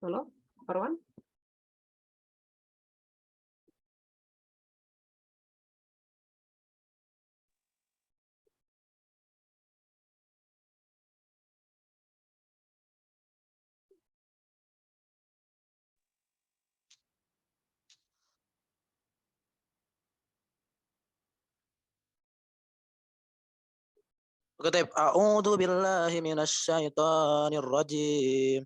Halo, Parwan? Kutip a'udzu billahi minasyaitonir rajim.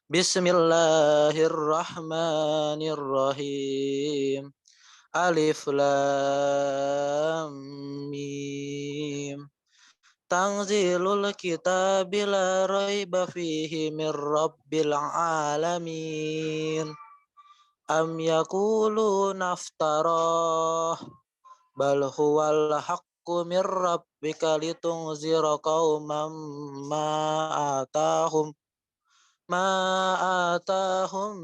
Bismillahirrahmanirrahim. Alif lam mim. Tanzilul kitabi la raiba fihi mir rabbil alamin. Am yaquluna aftarah bal huwal haqqu mir rabbika litunzira qauman ma atahum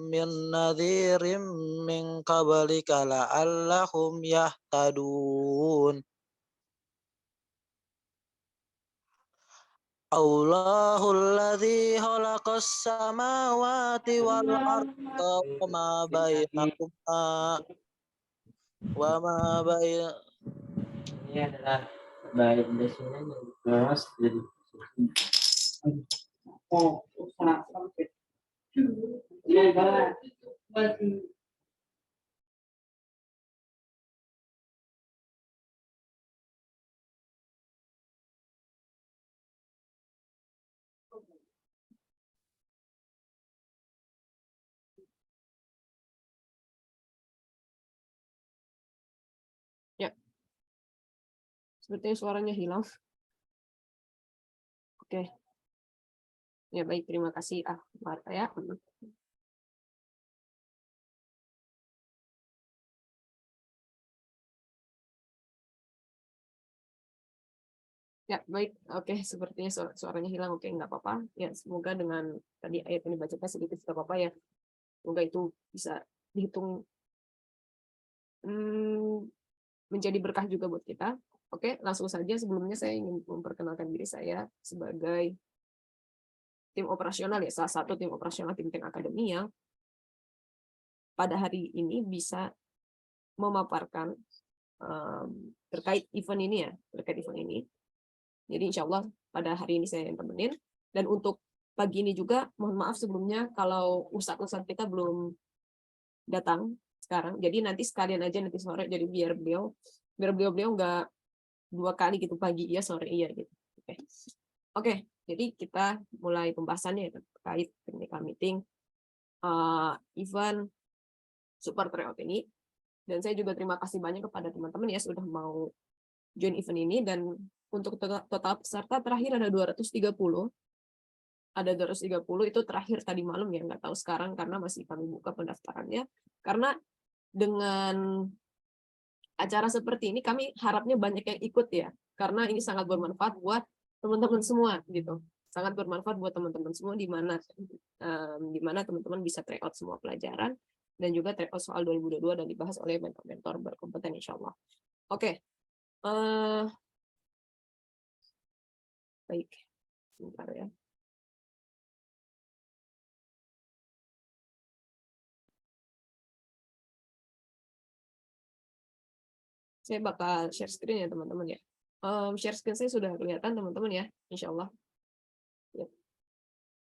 min nadhirin min qablika la'allahum yahtadun. Allahul ladzi khalaqas samawati wal arda wa ma bainahuma Ini adalah baik desanya yang keras jadi Ya, sepertinya suaranya hilang. Oke. Ya, baik. Terima kasih, Marta ya. Ya, baik. Oke, sepertinya suaranya hilang. Oke, nggak apa-apa. Ya, semoga dengan tadi ayat yang dibacakan sedikit nggak apa-apa ya. Semoga itu bisa dihitung menjadi berkah juga buat kita. Oke, langsung saja. Sebelumnya saya ingin memperkenalkan diri saya sebagai tim operasional ya, salah satu tim operasional Think Tank Academy yang pada hari ini bisa memaparkan terkait event ini ya, Jadi insya Allah pada hari ini saya yang temenin. Dan untuk pagi ini juga, mohon maaf sebelumnya kalau ustadz-ustadz kita belum datang sekarang. Jadi nanti sekalian aja nanti sore, jadi biar beliau nggak 2 kali gitu, pagi iya sore iya gitu. Oke, jadi kita mulai pembahasannya terkait technical meeting event Super Tryout ini. Dan saya juga terima kasih banyak kepada teman-teman ya sudah mau join event ini. Dan untuk total peserta terakhir ada 230. Ada 230 itu terakhir tadi malam ya, nggak tahu sekarang karena masih kami buka pendaftarannya. Karena dengan acara seperti ini kami harapnya banyak yang ikut ya, karena ini sangat bermanfaat buat teman-teman semua gitu. Sangat bermanfaat buat teman-teman semua di mana teman-teman bisa try out semua pelajaran dan juga try out soal 2022 dan dibahas oleh mentor-mentor berkompeten insya Allah. Oke. Baik. Sebentar ya. Saya bakal share screen ya teman-teman ya. Share screen saya sudah kelihatan teman-teman ya, insya Allah. Ya.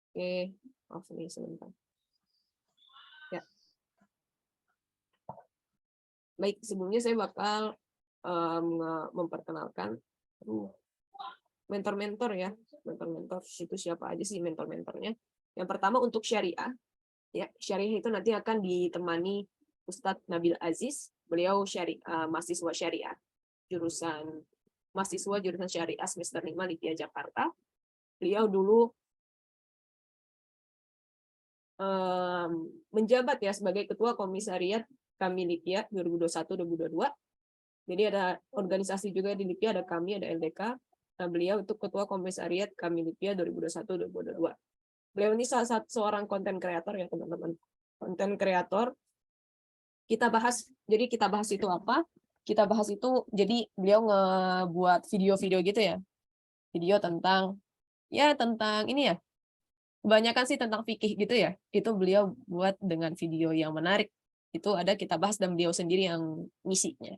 Oke, maaf nih sebentar. Ya. Baik, sebelumnya saya bakal memperkenalkan mentor-mentor ya. Mentor-mentor itu siapa aja sih mentor-mentornya. Yang pertama untuk syariah. Ya, syariah itu nanti akan ditemani Ustadz Nabil Aziz. Beliau mahasiswa syariah. Mahasiswa jurusan syariah semester 5 Lipia Jakarta. Beliau dulu menjabat ya sebagai ketua komisariat kami Lipia 2021-2022. Jadi ada organisasi juga di Lipia, ada kami, ada LDK. Nah, beliau itu ketua komisariat kami Lipia 2021-2022. Beliau ini seorang konten kreator ya teman-teman. Konten kreator. Kita bahas itu apa? Kita bahas itu, jadi beliau ngebuat video-video gitu ya. Video tentang ini ya, kebanyakan sih tentang fikih gitu ya. Itu beliau buat dengan video yang menarik. Itu ada kita bahas dan beliau sendiri yang ngisinya.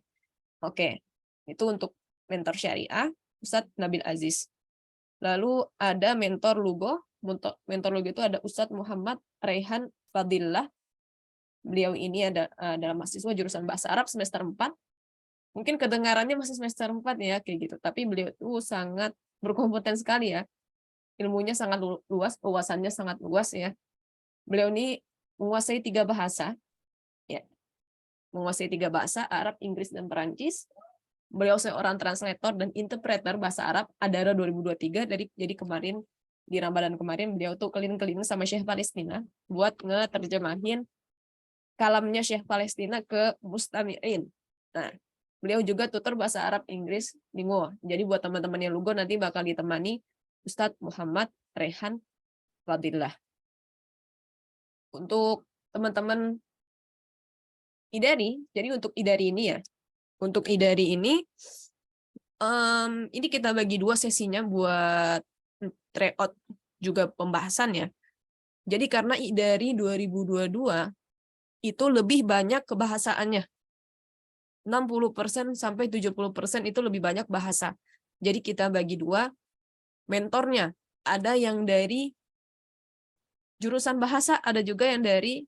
Oke, itu untuk mentor syariah, Ustadz Nabil Aziz. Lalu ada mentor Lugo. Mentor Lugo itu ada Ustadz Muhammad Raihan Fadillah. Beliau ini adalah mahasiswa jurusan Bahasa Arab semester 4. Mungkin kedengarannya masih semester 4 ya, kayak gitu. Tapi beliau itu sangat berkompeten sekali ya. Ilmunya sangat luas, wawasannya sangat luas ya. Beliau ini menguasai 3 bahasa. Ya. Menguasai 3 bahasa, Arab, Inggris, dan Perancis. Beliau seorang translator dan interpreter bahasa Arab Adara 2023. Jadi kemarin, di Ramadan kemarin, beliau tuh keliling-keliling sama Syekh Palestina buat ngeterjemahin kalamnya Syekh Palestina ke mustami'in. Nah, beliau juga tutor bahasa Arab Inggris lingo. Jadi buat teman-teman yang lugu nanti bakal ditemani Ustadz Muhammad Raihan Fadillah. Untuk teman-teman IDARI, jadi untuk IDARI ini ya, untuk IDARI ini kita bagi 2 sesinya buat tryout juga pembahasan ya. Jadi karena IDARI 2022 itu lebih banyak kebahasaannya. 60% sampai 70% itu lebih banyak bahasa. Jadi kita bagi 2 mentornya. Ada yang dari jurusan bahasa, ada juga yang dari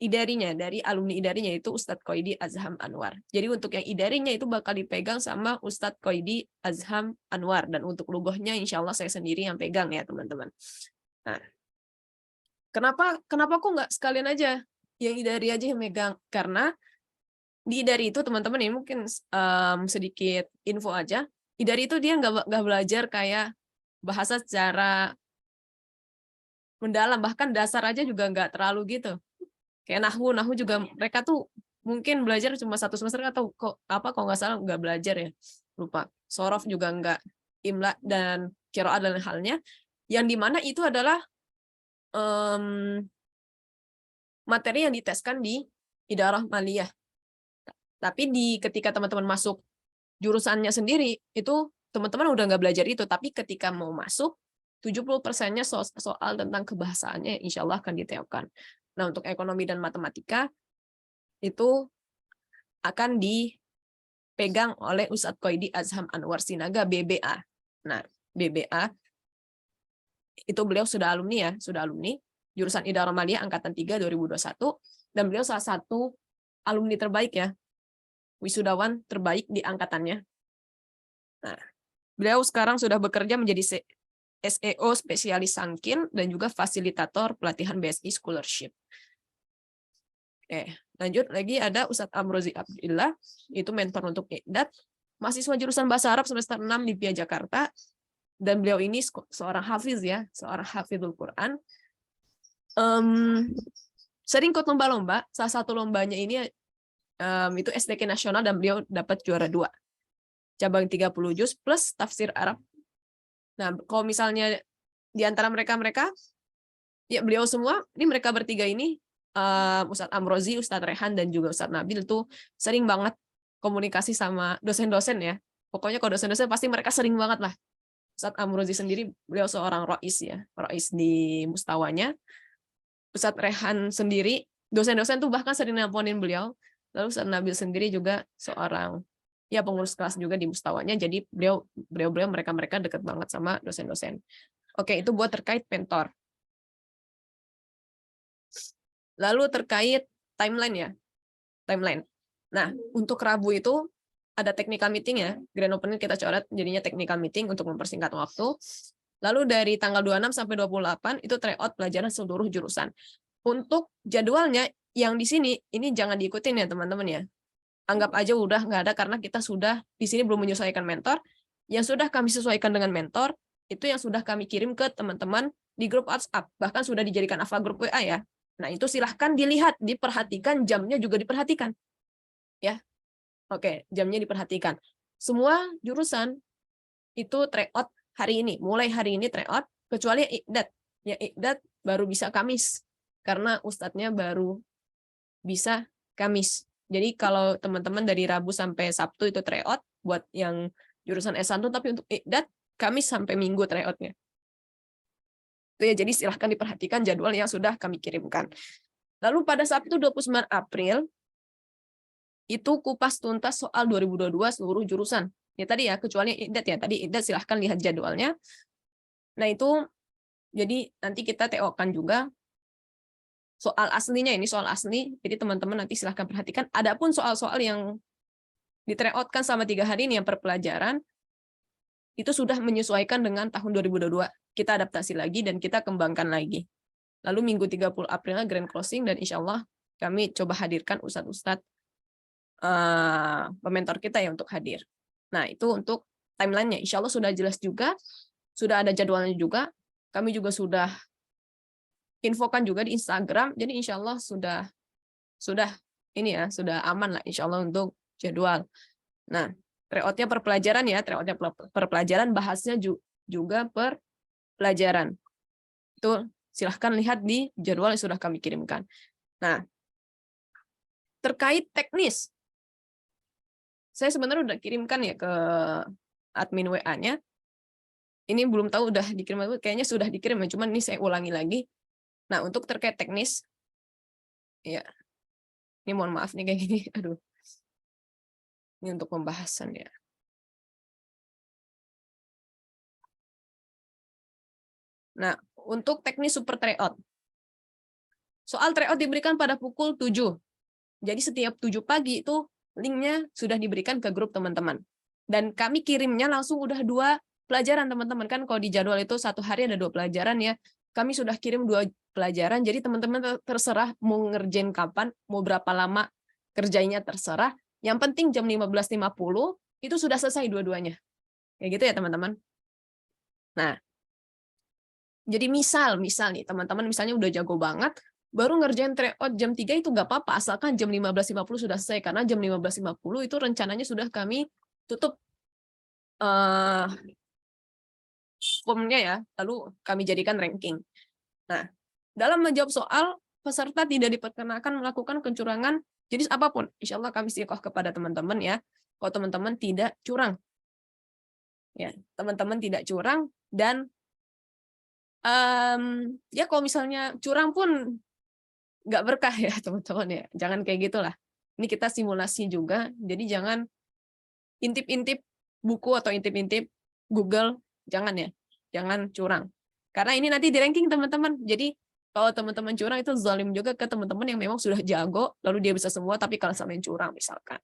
IDARI-nya, dari alumni IDARI-nya itu Ustadz Qoidi Azham Anwar. Jadi untuk yang IDARI-nya itu bakal dipegang sama Ustadz Qoidi Azham Anwar. Dan untuk lugohnya insya Allah saya sendiri yang pegang ya teman-teman. Nah, kenapa kok nggak sekalian aja yang IDARI aja yang megang? Karena di IDARI itu teman-teman ini mungkin sedikit info aja. IDARI itu dia nggak belajar kayak bahasa secara mendalam, bahkan dasar aja juga nggak terlalu gitu. Kayak nahu juga mereka tuh mungkin belajar cuma 1 semester atau kalau nggak salah nggak belajar ya, lupa. Sorof juga nggak, imla dan qiraat dan halnya. Yang dimana itu adalah materi yang diteskan di idarah maliyah. Tapi ketika teman-teman masuk jurusannya sendiri, itu teman-teman udah nggak belajar itu. Tapi ketika mau masuk, 70%-nya soal tentang kebahasaannya insya Allah akan diterapkan. Nah, untuk ekonomi dan matematika, itu akan dipegang oleh Ustadz Qoidi Azham Anwar Sinaga, BBA. Nah, BBA, itu beliau sudah alumni jurusan Idarah Maliyah Angkatan 3 2021, dan beliau salah satu alumni terbaik ya, wisudawan terbaik di angkatannya. Nah, beliau sekarang sudah bekerja menjadi SEO spesialis Sankin dan juga fasilitator pelatihan BSI Scholarship. Lanjut lagi ada Ustadz Amrozi Abdillah, itu mentor untuk IDAT, mahasiswa jurusan Bahasa Arab semester 6 di PIA Jakarta, dan beliau ini seorang hafiz ya, seorang hafizul Quran. Sering ikut lomba-lomba, salah satu lombanya ini itu SDK nasional dan beliau dapat juara 2. Cabang 30 juz plus tafsir Arab. Nah, kalau misalnya di antara mereka ya beliau semua, ini mereka bertiga ini, Ustadz Amrozi, Ustadz Rehan, dan juga Ustadz Nabil tuh sering banget komunikasi sama dosen-dosen ya. Pokoknya kalau dosen-dosen pasti mereka sering banget lah. Ustadz Amrozi sendiri, beliau seorang rois ya, rois di mustawanya. Ustadz Rehan sendiri, dosen-dosen tuh bahkan sering nelponin beliau. Lalu Ustadz Nabil sendiri juga seorang ya pengurus kelas juga di mustawanya. Jadi beliau mereka dekat banget sama dosen-dosen. Oke, itu buat terkait mentor. Lalu terkait timeline ya. Timeline. Nah, untuk Rabu itu ada technical meeting ya. Grand opening kita coret jadinya technical meeting untuk mempersingkat waktu. Lalu dari tanggal 26 sampai 28 itu tryout pelajaran seluruh jurusan. Untuk jadwalnya yang di sini ini jangan diikutin ya teman-teman ya. Anggap aja udah nggak ada karena kita sudah di sini belum menyesuaikan mentor. Yang sudah kami sesuaikan dengan mentor itu yang sudah kami kirim ke teman-teman di grup WhatsApp. Bahkan sudah dijadikan alpha grup WA ya. Nah, itu silahkan dilihat, diperhatikan, jamnya juga diperhatikan. Ya. Oke, jamnya diperhatikan. Semua jurusan itu tryout hari ini. Mulai hari ini tryout, kecuali Iqdat. Ya, Iqdat baru bisa Kamis. Karena ustadznya baru bisa Kamis. Jadi kalau teman-teman dari Rabu sampai Sabtu itu tryout, buat yang jurusan S1, tapi untuk Iqdat, Kamis sampai Minggu tryoutnya. Itu ya, jadi silahkan diperhatikan jadwal yang sudah kami kirimkan. Lalu pada saat itu 29 April, itu kupas tuntas soal 2022 seluruh jurusan. Ya tadi ya, kecuali IDAT ya. Tadi IDAT silahkan lihat jadwalnya. Nah itu, jadi nanti kita TO-kan juga soal aslinya, ini soal asli. Jadi teman-teman nanti silahkan perhatikan. Adapun soal-soal yang di-tryout-kan selama 3 hari ini yang per pelajaran, itu sudah menyesuaikan dengan tahun 2022. Kita adaptasi lagi dan kita kembangkan lagi. Lalu minggu 30 April grand closing, dan insya Allah kami coba hadirkan ustadz-ustadz pementor kita ya untuk hadir. Nah itu untuk timelinenya, insya Allah sudah jelas juga, sudah ada jadwalnya juga. Kami juga sudah infokan juga di Instagram, jadi insya Allah sudah ini ya, sudah aman lah insya Allah untuk jadwal. Nah, tryout-nya per pelajaran ya, tryout-nya per pelajaran, bahasnya juga per pelajaran. Itu silahkan lihat di jadwal yang sudah kami kirimkan. Nah, terkait teknis, saya sebenarnya udah kirimkan ya ke admin WA-nya. Ini belum tahu udah dikirim, kayaknya sudah dikirim, cuman ini saya ulangi lagi. Nah, untuk terkait teknis, ya, ini mohon maaf nih kayak gini, aduh. Ini untuk pembahasan ya. Nah, untuk teknis super tryout. Soal tryout diberikan pada pukul 7. Jadi setiap 7 pagi itu linknya sudah diberikan ke grup teman-teman. Dan kami kirimnya langsung udah 2 pelajaran teman-teman. Kan kalau di jadwal itu 1 hari ada 2 pelajaran ya. Kami sudah kirim 2 pelajaran, jadi teman-teman terserah mau ngerjain kapan, mau berapa lama kerjanya terserah. Yang penting jam 15.50 itu sudah selesai dua-duanya. Kayak gitu ya teman-teman. Nah, jadi misal nih teman-teman misalnya udah jago banget, baru ngerjain tryout jam 3 itu nggak apa-apa, asalkan jam 15.50 sudah selesai, karena jam 15.50 itu rencananya sudah kami tutup formnya ya, lalu kami jadikan ranking. Nah, dalam menjawab soal, peserta tidak diperkenakan melakukan kecurangan jenis apapun. Insya Allah kami istiqoh kepada teman-teman ya, kalau teman-teman tidak curang. Ya, teman-teman tidak curang, dan ya kalau misalnya curang pun nggak berkah ya teman-teman ya, jangan kayak gitulah. Ini kita simulasi juga, jadi jangan intip-intip buku atau intip-intip Google, jangan ya, jangan curang. Karena ini nanti di ranking teman-teman. Jadi kalau teman-teman curang itu zalim juga ke teman-teman yang memang sudah jago, lalu dia bisa semua tapi kalah sama yang curang misalkan.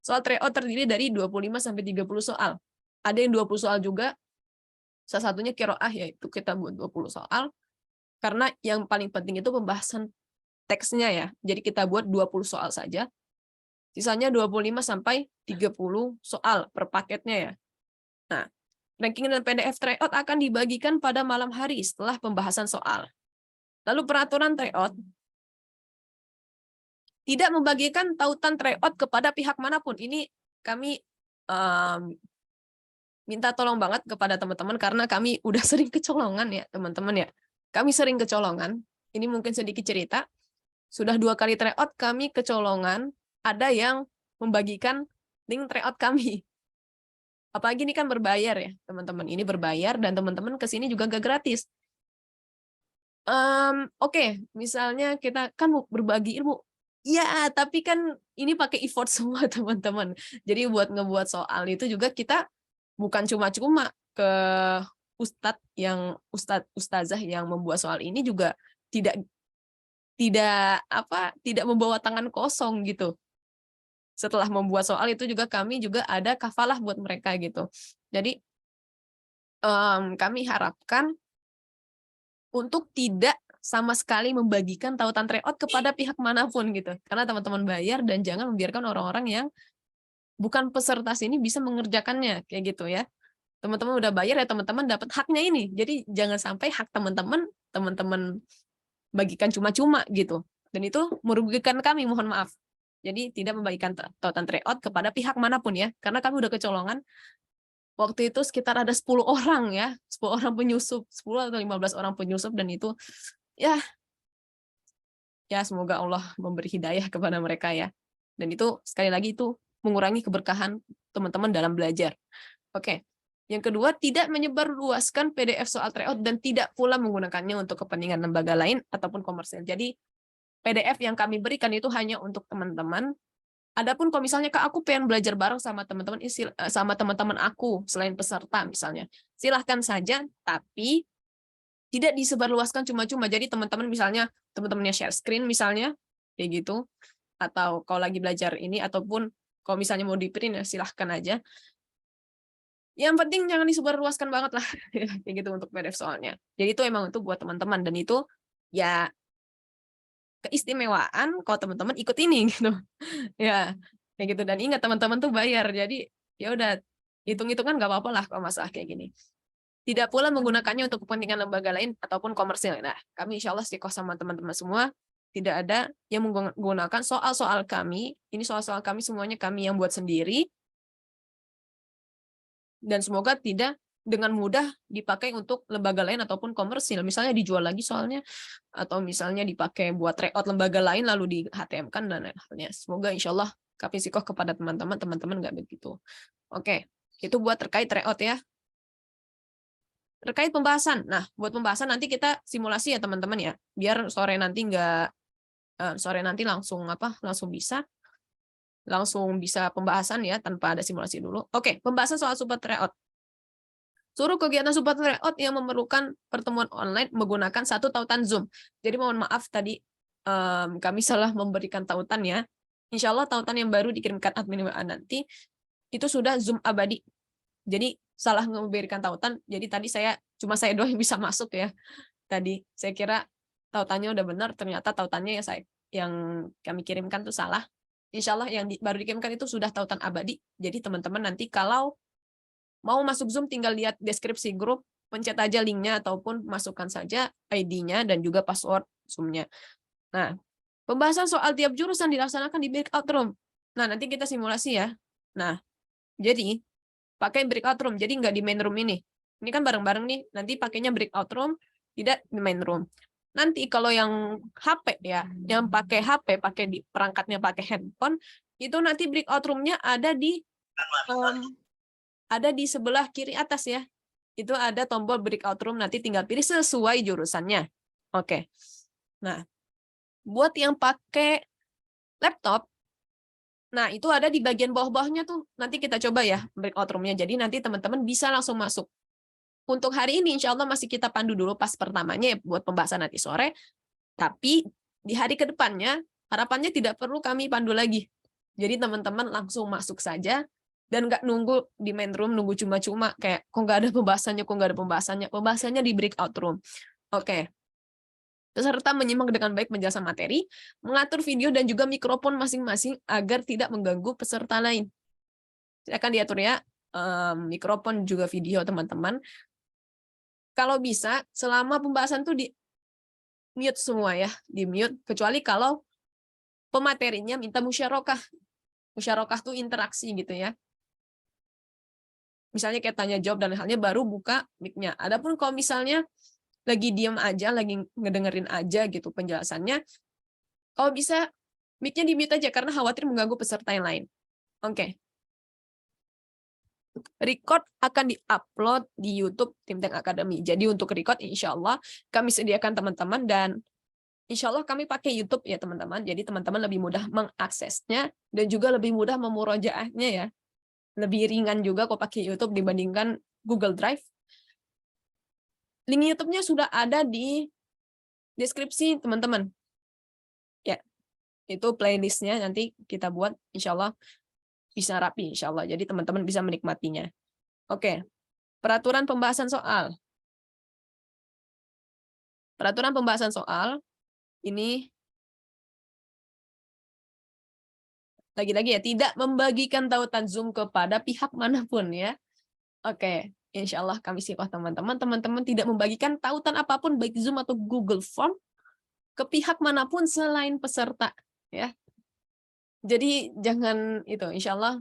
Soal tryout terdiri dari 25 sampai 30 soal. Ada yang 20 soal juga. Salah satunya qiraah, yaitu kita buat 20 soal. Karena yang paling penting itu pembahasan teksnya ya. Jadi kita buat 20 soal saja. Sisanya 25 sampai 30 soal per paketnya ya. Nah, ranking dan PDF tryout akan dibagikan pada malam hari setelah pembahasan soal. Lalu peraturan tryout tidak membagikan tautan tryout kepada pihak manapun. Ini kami minta tolong banget kepada teman-teman karena kami udah sering kecolongan ya teman-teman ya. Kami sering kecolongan. Ini mungkin sedikit cerita. Sudah 2 kali tryout kami kecolongan. Ada yang membagikan link tryout kami. Apalagi ini kan berbayar ya teman-teman. Ini berbayar dan teman-teman kesini juga gak gratis. Oke, misalnya kita kan mau berbagi ilmu. Ya, tapi kan ini pakai effort semua teman-teman. Jadi buat ngebuat soal itu juga kita bukan cuma-cuma ke ustazah yang membuat soal ini juga tidak membawa tangan kosong gitu. Setelah membuat soal itu juga kami juga ada kafalah buat mereka gitu. Jadi kami harapkan untuk tidak sama sekali membagikan tautan tryout kepada pihak manapun gitu. Karena teman-teman bayar dan jangan membiarkan orang-orang yang bukan peserta sini bisa mengerjakannya kayak gitu ya. Teman-teman udah bayar ya teman-teman dapat haknya ini. Jadi jangan sampai hak teman-teman bagikan cuma-cuma gitu. Dan itu merugikan kami, mohon maaf. Jadi tidak membagikan tautan tryout kepada pihak manapun ya. Karena kami udah kecolongan. Waktu itu sekitar ada 10 orang ya. 10 orang penyusup, 10 atau 15 orang penyusup, dan itu ya semoga Allah memberi hidayah kepada mereka ya. Dan itu sekali lagi itu mengurangi keberkahan teman-teman dalam belajar. Oke. Yang kedua, tidak menyebarluaskan PDF soal tryout dan tidak pula menggunakannya untuk kepentingan lembaga lain ataupun komersil. Jadi PDF yang kami berikan itu hanya untuk teman-teman. Adapun kalau misalnya Kak, aku pengen belajar bareng sama teman-teman aku selain peserta misalnya, silahkan saja, tapi tidak disebarluaskan cuma-cuma. Jadi teman-teman misalnya teman-temannya share screen misalnya kayak gitu, atau kalau lagi belajar ini, ataupun kalau misalnya mau di print ya silahkan aja. Yang penting jangan disebarluaskan banget lah kayak gitu untuk PDF soalnya. Jadi itu emang itu buat teman-teman, dan itu ya keistimewaan kalau teman-teman ikut ini gitu. Ya, kayak gitu. Dan ingat teman-teman tuh bayar. Jadi ya udah hitung-hitungan nggak apa-apa lah kalau masalah kayak gini. Tidak pula menggunakannya untuk kepentingan lembaga lain ataupun komersil. Nah, kami insya Allah istiqomah sama teman-teman semua. Tidak ada yang menggunakan soal-soal kami. Ini soal-soal kami semuanya kami yang buat sendiri. Dan semoga tidak dengan mudah dipakai untuk lembaga lain ataupun komersil. Misalnya dijual lagi soalnya, atau misalnya dipakai buat tryout lembaga lain lalu di HTM-kan dan lain-lainnya. Semoga insya Allah kami istiqomah kepada teman-teman nggak begitu. Oke, itu buat terkait tryout ya. Terkait pembahasan. Nah, buat pembahasan nanti kita simulasi ya teman-teman ya. Biar sore nanti langsung bisa pembahasan ya tanpa ada simulasi dulu. Oke, pembahasan soal super tryout. Seluruh kegiatan super tryout yang memerlukan pertemuan online menggunakan satu tautan Zoom. Jadi mohon maaf tadi kami salah memberikan tautan ya. Insya Allah tautan yang baru dikirimkan admin WA nanti itu sudah Zoom abadi. Jadi salah memberikan tautan. Jadi tadi saya doang yang bisa masuk ya. Tadi saya kira tautannya udah benar, ternyata tautannya yang kami kirimkan itu salah. Insya Allah yang baru dikirimkan itu sudah tautan abadi. Jadi teman-teman nanti kalau mau masuk Zoom tinggal lihat deskripsi grup, pencet aja linknya ataupun masukkan saja ID-nya dan juga password Zoom-nya. Nah, pembahasan soal tiap jurusan dilaksanakan di breakout room. Nah, nanti kita simulasi ya. Nah, jadi pakai breakout room, jadi nggak di main room ini. Ini kan bareng-bareng nih, nanti pakainya breakout room, tidak di main room. Nanti kalau yang HP ya, yang pakai HP, perangkatnya pakai handphone, itu nanti breakout room-nya ada di sebelah kiri atas ya. Itu ada tombol breakout room, nanti tinggal pilih sesuai jurusannya. Oke. Nah, buat yang pakai laptop, nah itu ada di bagian bawah-bawahnya tuh. Nanti kita coba ya breakout room-nya. Jadi nanti teman-teman bisa langsung masuk. Untuk hari ini insya Allah masih kita pandu dulu pas pertamanya ya, buat pembahasan nanti sore. Tapi di hari ke depannya harapannya tidak perlu kami pandu lagi. Jadi teman-teman langsung masuk saja dan nggak nunggu di main room, nunggu cuma-cuma kayak kok nggak ada pembahasannya. Pembahasannya di breakout room. Oke. Peserta menyimak dengan baik penjelasan materi, mengatur video dan juga mikrofon masing-masing agar tidak mengganggu peserta lain. Silakan diatur ya mikrofon juga video teman-teman. Kalau bisa, selama pembahasan tuh di mute semua ya, di mute, kecuali kalau pematerinya minta musyarakah. Musyarakah tuh interaksi gitu ya. Misalnya kayak tanya jawab dan halnya baru buka mic-nya. Adapun kalau misalnya lagi diam aja, lagi ngedengerin aja gitu penjelasannya, kalau bisa mic-nya di mute aja karena khawatir mengganggu peserta yang lain. Oke. Record akan di-upload di YouTube Think Tank Academy. Jadi untuk record insya Allah kami sediakan teman-teman dan insya Allah kami pakai YouTube ya teman-teman. Jadi teman-teman lebih mudah mengaksesnya dan juga lebih mudah memurojaahnya ya. Lebih ringan juga kalau pakai YouTube dibandingkan Google Drive. Link YouTube-nya sudah ada di deskripsi teman-teman. Ya, itu playlist-nya nanti kita buat insya Allah bisa rapi insya Allah. Jadi teman-teman bisa menikmatinya. Oke, peraturan pembahasan soal. Peraturan pembahasan soal ini lagi-lagi ya tidak membagikan tautan Zoom kepada pihak manapun ya. Oke, insya Allah kami siap teman-teman. Teman-teman tidak membagikan tautan apapun baik Zoom atau Google Form ke pihak manapun selain peserta ya. Jadi jangan itu, insya Allah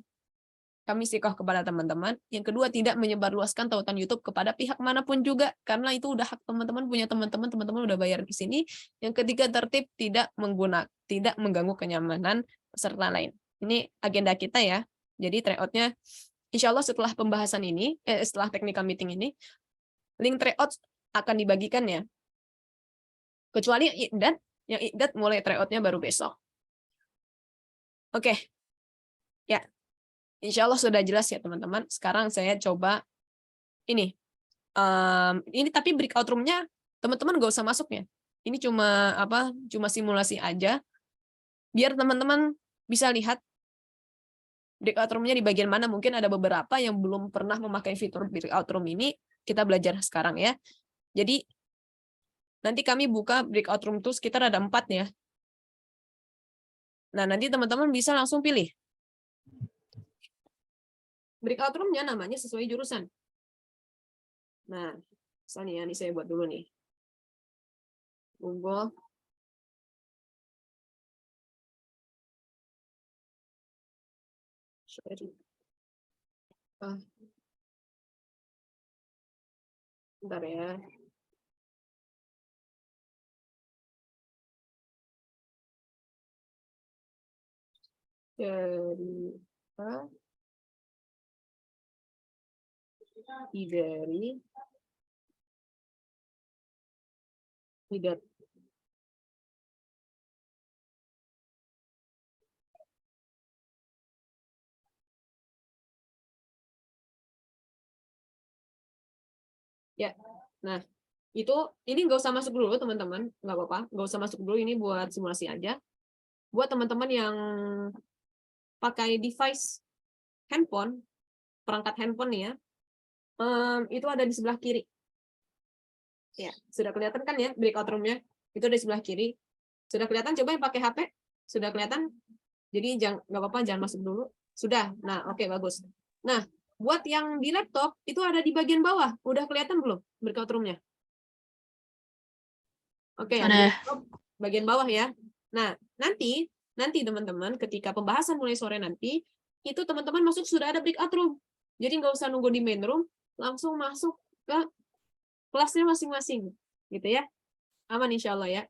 kami sikoh kepada teman-teman. Yang kedua, tidak menyebarluaskan tautan YouTube kepada pihak manapun juga, karena itu udah hak teman-teman, punya teman-teman udah bayar di sini. Yang ketiga, tertib tidak mengganggu kenyamanan peserta lain. Ini agenda kita ya. Jadi tryout-nya insya Allah setelah pembahasan ini, setelah technical meeting ini, link tryout akan dibagikan ya. Kecuali yang Iqdat mulai tryoutnya baru besok. Oke. Ya. Insya Allah sudah jelas ya teman-teman. Sekarang saya coba ini. Ini tapi breakout room-nya teman-teman gak usah masuknya. Ini cuma simulasi aja. Biar teman-teman bisa lihat breakout room-nya di bagian mana. Mungkin ada beberapa yang belum pernah memakai fitur breakout room ini. Kita belajar sekarang ya. Jadi nanti kami buka breakout room itu sekitar ada 4 ya. Nah, nanti teman-teman bisa langsung pilih. Breakout room-nya namanya sesuai jurusan. Nah, misalnya ini saya buat dulu nih. Google. Bentar ya. Dari tidak ya. Nah, ini nggak usah masuk dulu teman-teman, nggak apa-apa, nggak usah masuk dulu, ini buat simulasi aja. Buat teman-teman yang pakai device handphone, perangkat handphone nih ya, itu ada di sebelah kiri. Ya, sudah kelihatan kan ya breakout room-nya? Itu ada di sebelah kiri. Sudah kelihatan? Coba yang pakai HP. Sudah kelihatan? Jadi nggak apa-apa, jangan masuk dulu. Sudah. Nah, oke, bagus. Nah, buat yang di laptop itu ada di bagian bawah. Udah kelihatan belum breakout room-nya? Oke, yang di laptop bagian bawah ya. Nah, nanti teman-teman ketika pembahasan mulai sore nanti, itu teman-teman masuk sudah ada breakout room. Jadi nggak usah nunggu di main room, langsung masuk ke kelasnya masing-masing, gitu ya. Aman insya Allah ya.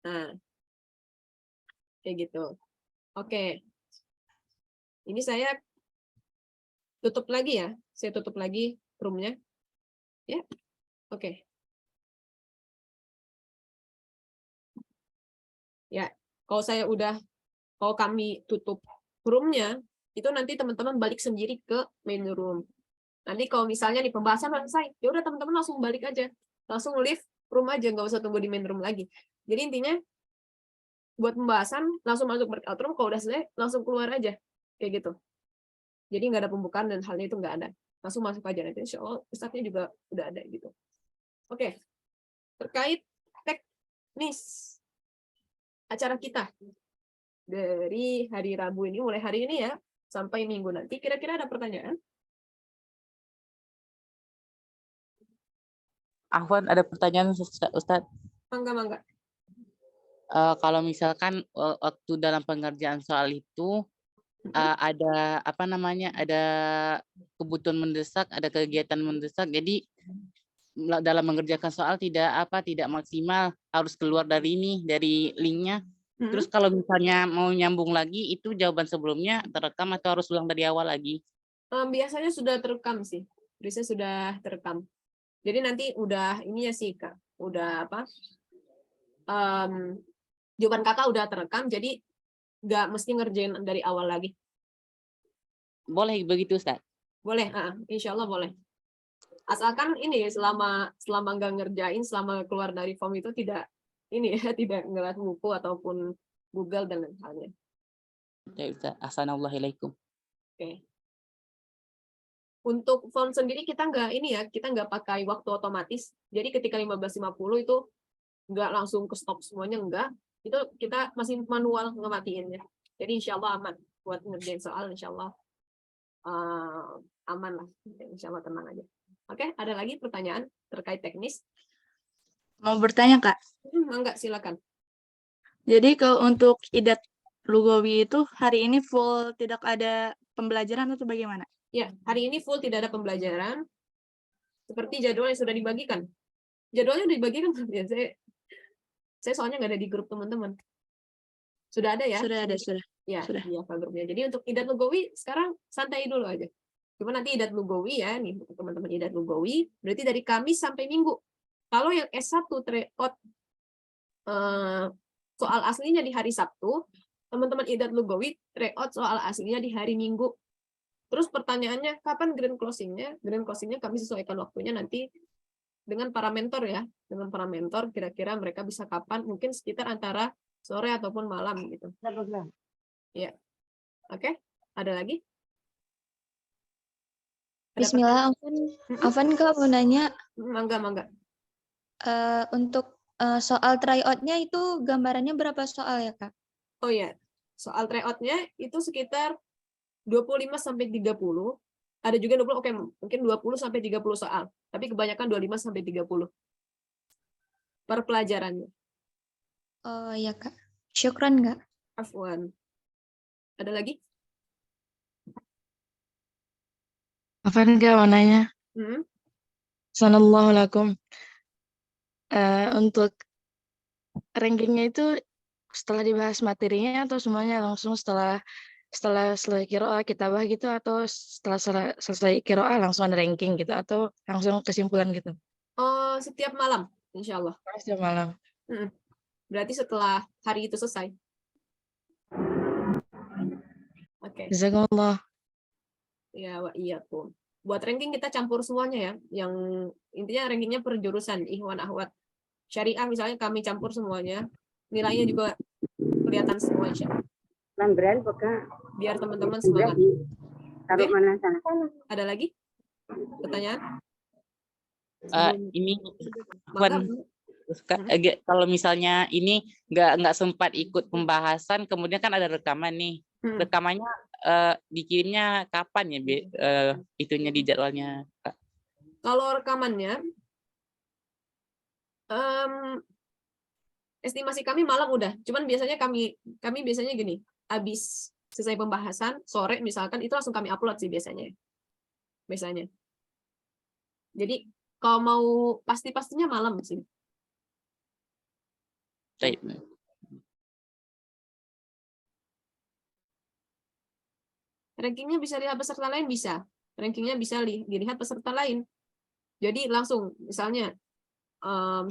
Nah, kayak gitu. Oke. Ini saya tutup lagi ya. Saya tutup lagi room-nya. Ya. Oke. Ya, kalau kami tutup room-nya, itu nanti teman-teman balik sendiri ke main room. Nanti kalau misalnya di pembahasan selesai, ya udah teman-teman langsung balik aja. Langsung leave room aja, nggak usah tunggu di main room lagi. Jadi intinya buat pembahasan langsung masuk breakout room, kalau udah selesai langsung keluar aja. Kayak gitu. Jadi nggak ada pembukaan dan halnya itu nggak ada. Langsung masuk aja nanti. Insya Allah Ustadznya juga udah ada gitu. Oke. Terkait teknis acara kita dari hari Rabu ini, mulai hari ini ya, sampai Minggu nanti, kira-kira ada pertanyaan? Afwan, ada pertanyaan Ustadz. Mangga. Kalau misalkan waktu dalam pengerjaan soal itu ada ada kebutuhan mendesak, ada kegiatan mendesak, jadi dalam mengerjakan soal tidak maksimal, harus keluar dari linknya. Terus kalau misalnya mau nyambung lagi, itu jawaban sebelumnya terekam atau harus ulang dari awal lagi? Biasanya sudah terekam sih, biasanya sudah terekam. Jadi nanti udah ininya sih Kak, udah jawaban kakak udah terekam, jadi nggak mesti ngerjain dari awal lagi. Boleh begitu Ustaz? Boleh, insya Allah boleh. Asalkan ini selama nggak ngerjain, selama keluar dari form itu tidak tidak ngeliat buku ataupun Google dan lain halnya. Ya Ustaz, assalamualaikum. Oke. Untuk form sendiri kita nggak pakai waktu otomatis. Jadi ketika 15.50 itu nggak langsung ke stop semuanya, enggak. Itu kita masih manual ngematiinnya. Jadi insya Allah aman buat ngerjain soal, insya Allah aman lah. Insya Allah tenang aja. Oke, ada lagi pertanyaan terkait teknis? Mau bertanya Kak? Enggak, silakan. Jadi kalau untuk IDAT Lugawi itu hari ini full tidak ada pembelajaran atau bagaimana? Ya, hari ini full tidak ada pembelajaran. Seperti jadwal yang sudah dibagikan. Jadwalnya udah dibagikan ya. Saya soalnya nggak ada di grup teman-teman. Sudah ada ya? Sudah ada, sudah. Ya, sudah. Iya, Pak grupnya. Jadi untuk IDAT Lugawi sekarang santai dulu aja. Cuma nanti idat lugawi ya, nih teman-teman idat lugawi, berarti dari Kamis sampai Minggu. Kalau yang S1 tryout soal aslinya di hari Sabtu, teman-teman idat lugawi tryout soal aslinya di hari Minggu. Terus pertanyaannya, kapan grand closing-nya? Grand closing-nya kami sesuaikan waktunya nanti dengan para mentor ya. Dengan para mentor, kira-kira mereka bisa kapan, mungkin sekitar antara sore ataupun malam gitu. Ya, oke. Ada lagi? Ada Bismillah, Afan Kak mau nanya, Mangga. untuk soal tryout-nya itu gambarannya berapa soal ya Kak? Oh ya, soal tryout-nya itu sekitar 25 sampai 30. Ada juga 20, oke, mungkin 20 sampai 30 soal. Tapi kebanyakan 25 sampai 30. Per pelajarannya. Oh ya Kak, syukran Kak. Afwan. Ada lagi? Afan Kak mau nanya. Assalamualaikum. Untuk rankingnya itu setelah dibahas materinya atau semuanya langsung setelah selesai kiroah kitabah gitu, atau setelah selesai kiroah langsung ada ranking gitu, atau langsung kesimpulan gitu? Oh, setiap malam, insya Allah. Setiap malam. Berarti setelah hari itu selesai. Oke. Jazakumullah. Ya, wa iyyakum. Buat ranking kita campur semuanya ya. Yang intinya rankingnya per jurusan, ikhwan akhwat. Syariah misalnya kami campur semuanya. Nilainya juga kelihatan semua insya Allah. Biar teman-teman semangat. Oke? Ada lagi pertanyaan? Ini Mangga. kalau misalnya ini nggak sempat ikut pembahasan, kemudian kan ada rekaman nih. Rekamannya dikirimnya kapan ya, itunya di jadwalnya, Kak? Kalau rekamannya, estimasi kami malam udah. Cuman biasanya kami biasanya gini, habis selesai pembahasan sore misalkan itu langsung kami upload sih biasanya. Jadi kalau mau pastinya malam sih. Baik. Rankingnya bisa dilihat peserta lain, bisa. Rankingnya bisa dilihat peserta lain. Jadi langsung, misalnya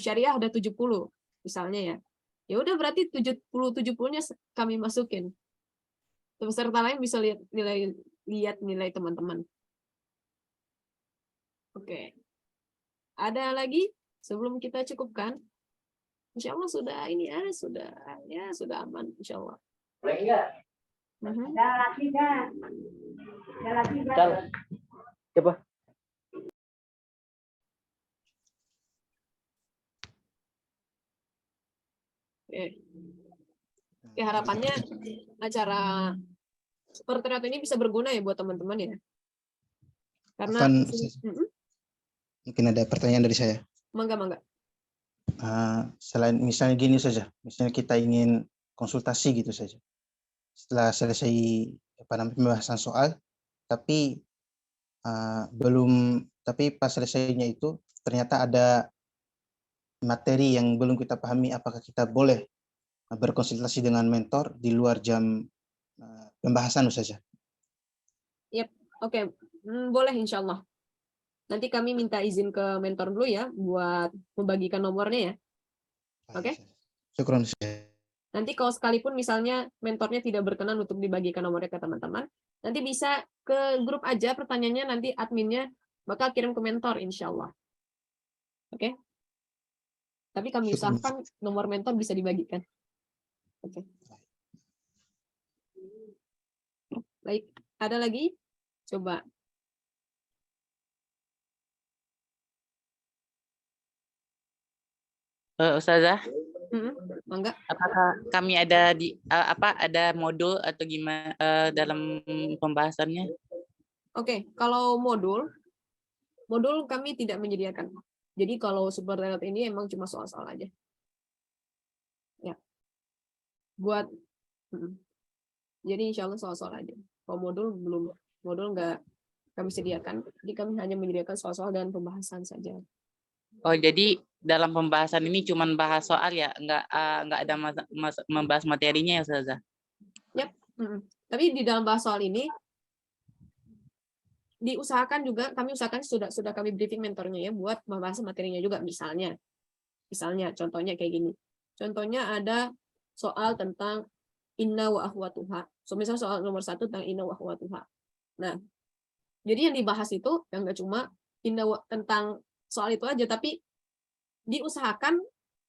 syariah ada 70, misalnya ya. Ya udah berarti 70-70-nya kami masukin. Peserta lain bisa lihat nilai teman-teman. Oke. Ada lagi sebelum kita cukupkan? Insya Allah sudah ini ya, sudah aman insya Allah. Boleh enggak? Coba. Ya, harapannya acara seperti ini bisa berguna ya buat teman-teman ya. Karena mungkin ada pertanyaan dari saya. Mangga. Selain misalnya gini saja, misalnya kita ingin konsultasi gitu saja. Setelah selesai pembahasan soal, tapi pas selesainya itu ternyata ada materi yang belum kita pahami, apakah kita boleh berkonsultasi dengan mentor di luar jam pembahasan saja? Yep, oke. Boleh insya Allah. Nanti kami minta izin ke mentor dulu ya buat membagikan nomornya ya. Oke? Syukron. Nanti kalau sekalipun misalnya mentornya tidak berkenan untuk dibagikan nomornya ke teman-teman, nanti bisa ke grup aja pertanyaannya, nanti adminnya bakal kirim ke mentor insya Allah. Oke? Tapi kami usahakan nomor mentor bisa dibagikan. Oke. Baik, ada lagi? Coba. Ustazah, Mangga. apakah kami ada ada modul atau gimana dalam pembahasannya? Oke, kalau modul kami tidak menyediakan. Jadi kalau super talent ini emang cuma soal-soal aja. Ya. Jadi insya Allah soal-soal aja. Kalau modul nggak kami sediakan. Jadi kami hanya menyediakan soal-soal dan pembahasan saja. Oh, jadi dalam pembahasan ini cuma bahas soal ya, nggak ada membahas materinya ya, Ustazah? Yap. Tapi di dalam bahas soal ini diusahakan juga, kami usahakan sudah kami briefing mentornya ya buat membahas materinya juga. Misalnya contohnya kayak gini. Contohnya ada soal tentang inna wa akhwatuha. So, misalnya soal nomor 1 tentang inna wa akhwatuha. Nah, jadi yang dibahas itu yang nggak cuma tentang soal itu aja, tapi diusahakan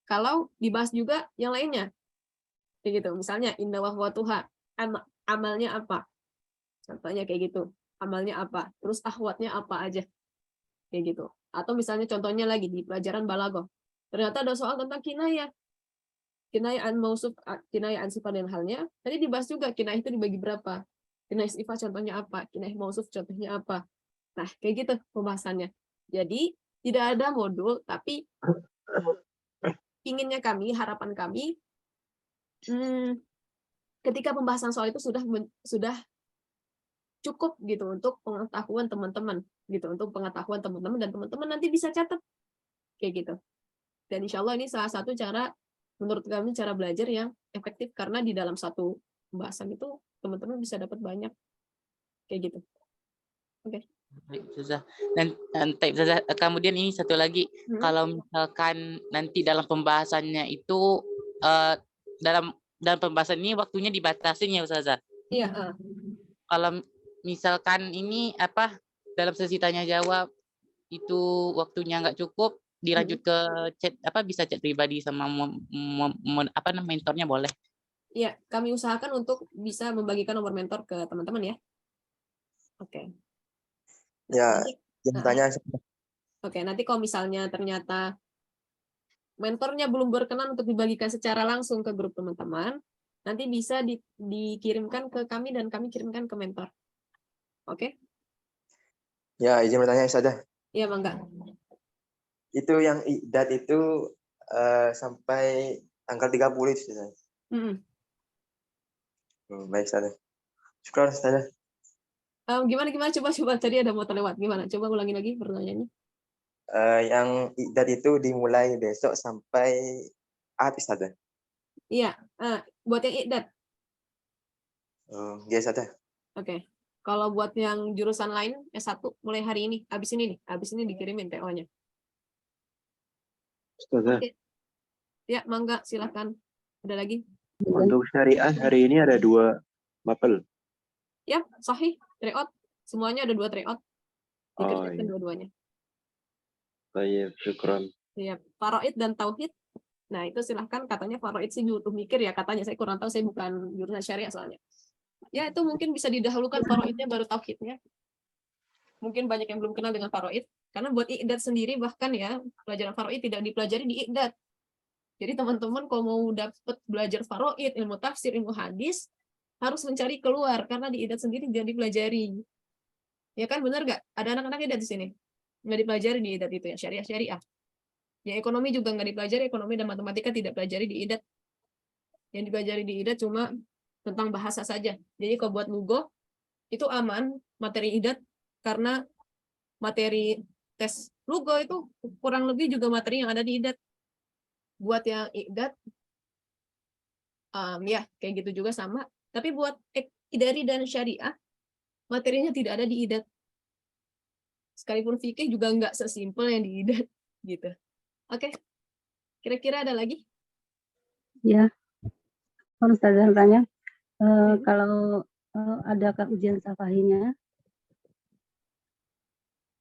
kalau dibahas juga yang lainnya. Kayak gitu. Misalnya inna wa akhwatuha, amalnya apa? Contohnya kayak gitu. Amalnya apa? Terus akhwatnya apa aja? Kayak gitu. Atau misalnya contohnya lagi di pelajaran balaghah. Ternyata ada soal tentang kinayah. Kinayah an mausuf, kinayah an sifat dan halnya. Tadi dibahas juga kinayah itu dibagi berapa? Kinayah sifat contohnya apa? Kinayah mausuf contohnya apa? Nah, kayak gitu pembahasannya. Jadi, tidak ada modul, tapi inginnya kami, harapan kami, ketika pembahasan soal itu sudah cukup gitu untuk pengetahuan teman-teman, gitu, untuk pengetahuan teman-teman, dan teman-teman nanti bisa catat kayak gitu. Dan insya Allah ini salah satu cara, menurut kami, cara belajar yang efektif, karena di dalam satu pembahasan itu teman-teman bisa dapat banyak kayak gitu. Oke. Baik, Ustazah. Dan Ustazah, kemudian ini satu lagi, kalau misalkan nanti dalam pembahasannya itu dalam pembahasan ini waktunya dibatasin ya Ustazah. Iya. Kalau misalkan ini dalam sesi tanya jawab itu waktunya nggak cukup, dilanjut ke chat, bisa chat pribadi sama mentornya boleh. Iya, kami usahakan untuk bisa membagikan nomor mentor ke teman-teman ya. Oke. Ya, yang tanya. Oke, nanti kalau misalnya ternyata mentornya belum berkenan untuk dibagikan secara langsung ke grup teman-teman, nanti bisa dikirimkan ke kami dan kami kirimkan ke mentor. Oke? Ya, izin bertanya saja. Iya, mangga. Itu yang idat itu sampai tanggal 30 itu saja. Baik saja. Syukur saja. Gimana coba tadi ada mau terlewat. Gimana? Coba ulangi lagi pertanyaannya. Yang idat itu dimulai besok sampai habis saja. Iya, buat yang idat. Iya saja. Oke. Kalau buat yang jurusan lain, S1 mulai hari ini, habis ini dikirimin TO-nya. Oke. Ya, mangga, silakan. Ada lagi? Untuk syariah hari ini ada 2 mapel. Ya, sahih. Tryout. Semuanya ada 2 tryout. Dikerjakan dua-duanya. Baik, syukran. Ya, faraid dan tauhid. Nah, itu silahkan, katanya faraid sih butuh mikir ya, katanya. Saya kurang tahu, saya bukan jurusan syariah soalnya. Ya, itu mungkin bisa didahulukan faraidnya baru tauhidnya. Mungkin banyak yang belum kenal dengan faraid. Karena buat i'dad sendiri, bahkan ya, pelajaran faraid tidak dipelajari di i'dad. Jadi teman-teman kalau mau dapat belajar faraid, ilmu tafsir, ilmu hadis, harus mencari keluar, karena di i'dad sendiri tidak dipelajari. Ya kan, benar nggak? Ada anak-anak i'dad di sini? Nggak dipelajari di i'dad itu ya, syariah. Ya, ekonomi juga nggak dipelajari, ekonomi dan matematika tidak pelajari di i'dad. Yang dipelajari di i'dad cuma tentang bahasa saja. Jadi kalau buat lugo itu aman materi i'dad, karena materi tes lugo itu kurang lebih juga materi yang ada di i'dad. Buat yang i'dad ya kayak gitu juga sama. Tapi buat idari dan syariah materinya tidak ada di i'dad. Sekalipun fikih juga nggak sesimpel yang di i'dad gitu. Oke. Kira-kira ada lagi? Ya. Kalau Ustazah tanya, kalau adakah ujian syafahinya?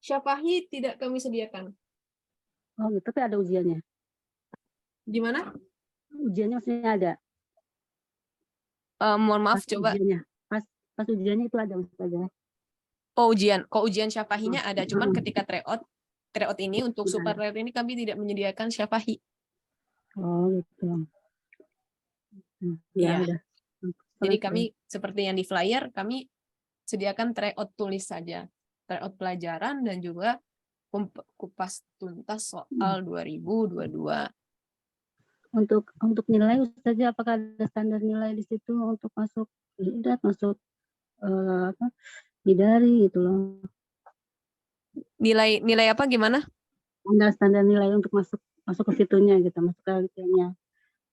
Syafahi tidak kami sediakan. Oh, gitu, tapi ada ujiannya. Gimana? Ujiannya maksudnya ada. Mohon maaf, Pas coba. Ujiannya. Pas ujiannya itu ada Ustazah. Oh, ujian. Kok ujian syafahinya ada, cuman ketika tryout ini untuk super rare ini kami tidak menyediakan syafahi. Oh, gitu. Iya. Udah. Jadi kami seperti yang di flyer, kami sediakan tryout tulis saja. Tryout pelajaran dan juga kupas tuntas soal 2022. Untuk nilai Ustazah, apakah ada standar nilai di situ untuk masuk i'dad, masuk idari gitu loh. Nilai apa gimana? Standar nilai untuk masuk ke situnya gitu, masuk ke ITN-nya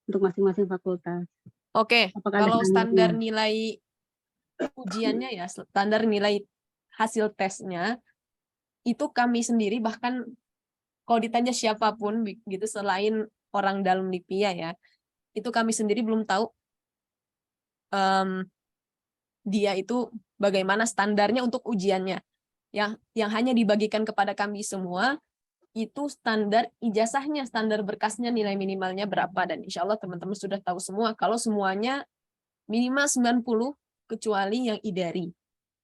untuk masing-masing fakultas. Oke, Apakah kalau standar nilai ujiannya ya, standar nilai hasil tesnya itu kami sendiri, bahkan kalau ditanya siapapun gitu selain orang dalam Lipia ya, itu kami sendiri belum tahu dia itu bagaimana standarnya untuk ujiannya. Yang hanya dibagikan kepada kami semua itu standar ijazahnya, standar berkasnya, nilai minimalnya berapa, dan insya Allah teman-teman sudah tahu semua kalau semuanya minimal 90 kecuali yang idari.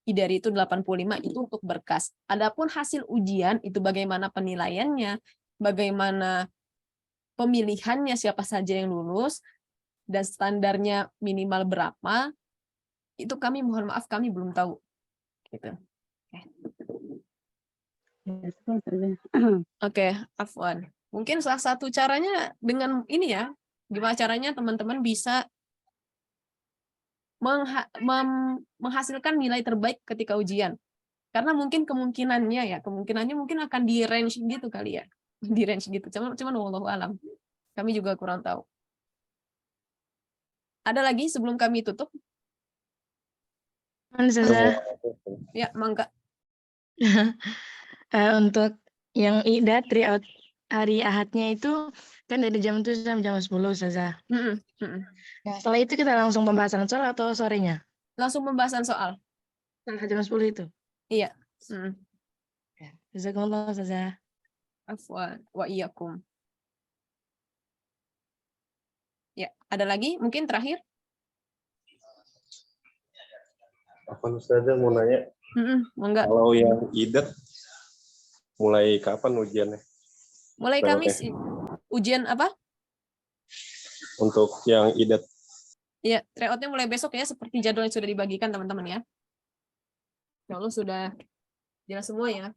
Idari itu 85, itu untuk berkas. Adapun hasil ujian itu bagaimana penilaiannya, bagaimana pemilihannya, siapa saja yang lulus, dan standarnya minimal berapa, itu kami mohon maaf kami belum tahu. Gitu. Oke, Afwan. Mungkin salah satu caranya dengan ini ya, gimana caranya teman-teman bisa menghasilkan nilai terbaik ketika ujian. Karena mungkin kemungkinannya mungkin akan di range gitu kali ya. Di range gitu. Cuman wallahu alam. Kami juga kurang tahu. Ada lagi sebelum kami tutup? Ya, mangga. Untuk yang idat tryout hari Ahadnya itu kan dari jam 7 sampai jam 10 saja. Nah, setelah itu kita langsung pembahasan soal atau sorenya? Langsung pembahasan soal. Setelah jam 10 itu? Iya. Jazakumullah saja. Afwan wa iyyakum. Ya, ada lagi mungkin terakhir? Apa Ustazah mau nanya? Mangga. Kalau yang idat mulai kapan ujiannya? Mulai Kamis. Ujian apa? Untuk yang idat. Iya, tryout-nya mulai besok ya, seperti jadwal yang sudah dibagikan teman-teman ya. Ya Allah sudah jelas semua ya.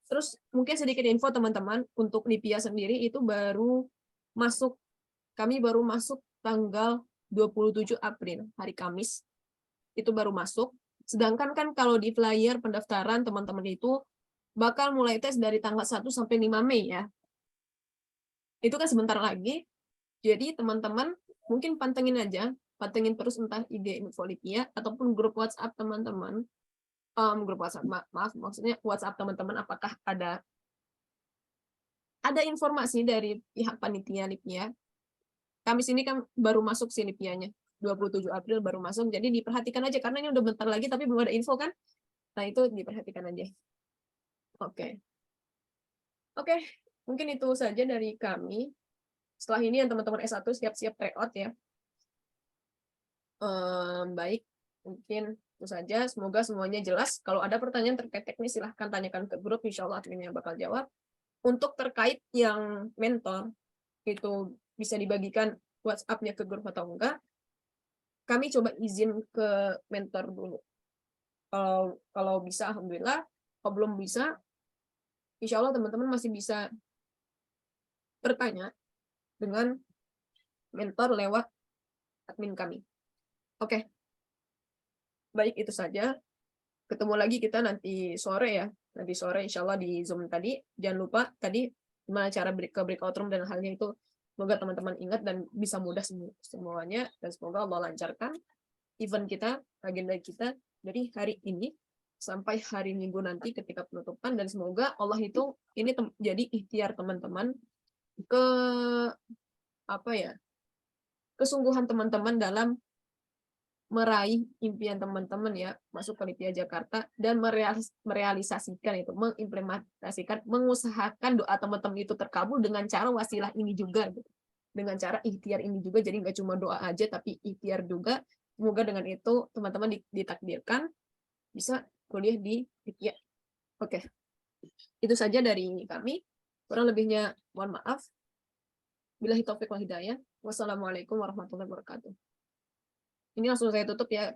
Terus mungkin sedikit info teman-teman, untuk Lipia sendiri itu kami baru masuk tanggal 27 April, hari Kamis. Itu baru masuk. Sedangkan kan kalau di flyer pendaftaran teman-teman itu bakal mulai tes dari tanggal 1 sampai 5 Mei ya. Itu kan sebentar lagi. Jadi teman-teman mungkin pantengin terus entah IG Info Lipia ataupun grup WhatsApp teman-teman. Grup WhatsApp, maksudnya WhatsApp teman-teman, apakah ada informasi dari pihak panitia Lipia. Kamis ini kan baru masuk si Lipianya. 27 April baru masuk, jadi diperhatikan aja karena ini udah bentar lagi tapi belum ada info kan. Nah, itu diperhatikan aja. Oke, mungkin itu saja dari kami. Setelah ini yang teman-teman S1 siap-siap tryout ya. Baik, mungkin itu saja. Semoga semuanya jelas. Kalau ada pertanyaan terkait teknis silahkan tanyakan ke grup, insya Allah adminnya bakal jawab. Untuk terkait yang mentor, itu bisa dibagikan WhatsApp-nya ke grup atau enggak, kami coba izin ke mentor dulu. Kalau bisa, alhamdulillah. Kalau belum bisa, insya Allah teman-teman masih bisa bertanya dengan mentor lewat admin kami. Oke. Baik, itu saja. Ketemu lagi kita nanti sore ya. Nanti sore insya Allah di Zoom tadi. Jangan lupa tadi gimana cara ke breakout room dan halnya itu. Semoga teman-teman ingat dan bisa mudah semuanya. Dan semoga Allah lancarkan event kita, agenda kita dari hari ini sampai hari Minggu nanti ketika penutupan. Dan semoga Allah itu ini jadi ikhtiar teman-teman kesungguhan teman-teman dalam meraih impian teman-teman ya, masuk ke Lipia Jakarta dan merealisasikan itu, mengimplementasikan, mengusahakan doa teman-teman itu terkabul dengan cara wasilah ini juga, gitu. Dengan cara ikhtiar ini juga, jadi nggak cuma doa aja tapi ikhtiar juga. Semoga dengan itu teman-teman ditakdirkan bisa kuliah di Lipia. Oke, itu saja dari kami. Kurang lebihnya mohon maaf. Billahi taufiq wal hidayah. Wassalamualaikum warahmatullahi wabarakatuh. Ini langsung saya tutup ya.